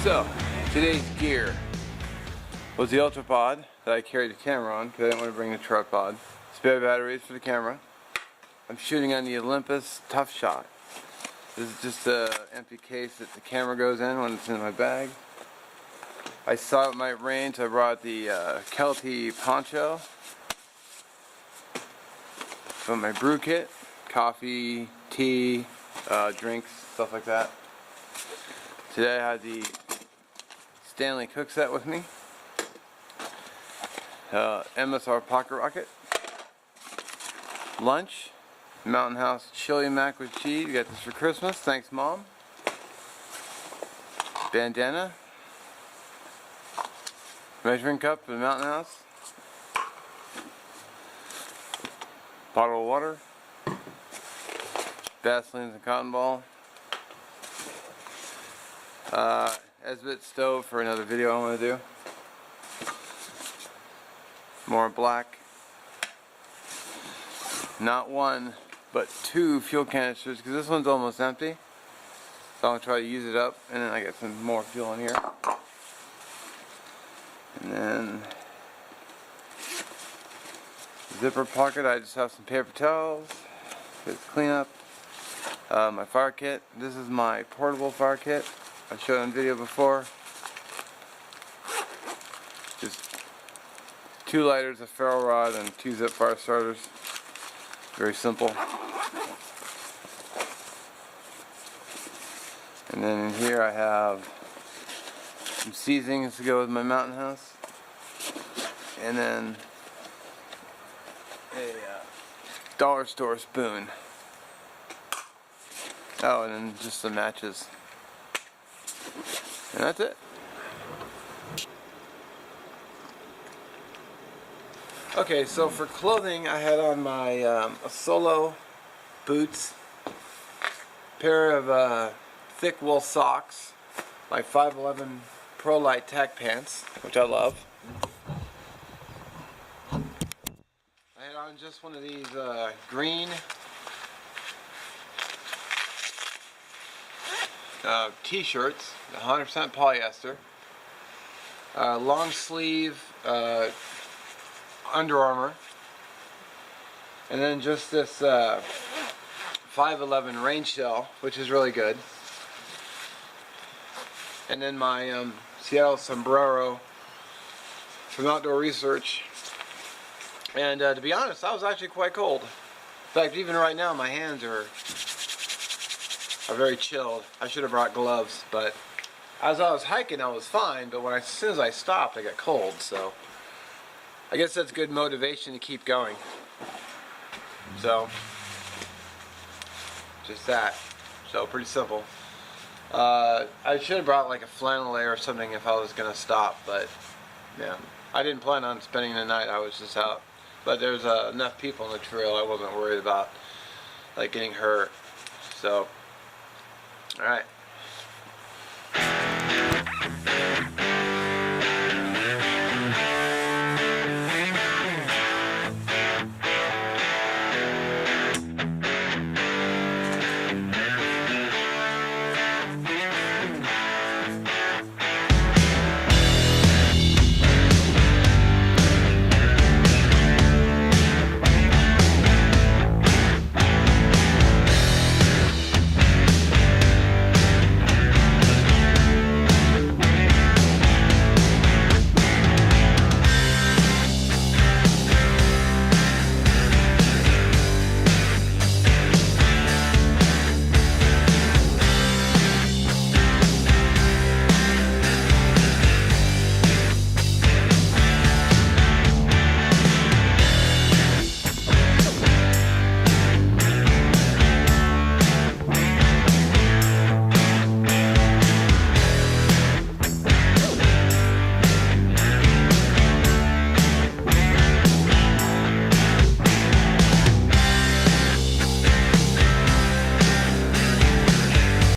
So, today's gear was the Ultrapod that I carried the camera on because I didn't want to bring the tripod. Spare batteries for the camera. I'm shooting on the Olympus Tough Shot. This is just an empty case that the camera goes in when it's in my bag. I saw it might rain, so I brought the Kelty poncho. From my brew kit, coffee, tea, drinks, stuff like that. Today I had the Stanley Cook set with me. MSR Pocket Rocket. Lunch. Mountain House chili mac with cheese. You got this for Christmas. Thanks, Mom. Bandana. Measuring cup for the Mountain House. Bottle of water. Vaseline and cotton ball. Esbit stove for another video I want to do. More black. Not one, but 2 fuel canisters, because this one's almost empty. So I'm going to try to use it up, and then I got some more fuel in here. And then zipper pocket, I just have some paper towels. Good cleanup. My fire kit. This is my portable fire kit. I showed on video before. Just 2 lighters, a ferro rod, and 2 zip fire starters. Very simple. And then in here I have some seasonings to go with my Mountain House. And then a dollar store spoon. Oh, and then just some matches. And that's it. Okay, so for clothing, I had on my a Solo boots, pair of thick wool socks, my 511 Pro Light tack pants, which I love. I had on just one of these green t-shirts, 100% polyester, long sleeve Under Armour, and then just this 511 rain shell, which is really good, and then my Seattle sombrero from Outdoor Research. And to be honest, I was actually quite cold. In fact, even right now my hands are very chilled. I should have brought gloves, but as I was hiking I was fine, but as soon as I stopped I got cold, so I guess that's good motivation to keep going. So, just that. So, pretty simple. I should have brought like a flannel layer or something if I was going to stop, but yeah. I didn't plan on spending the night, I was just out. But there's enough people on the trail, I wasn't worried about like getting hurt. So, alright.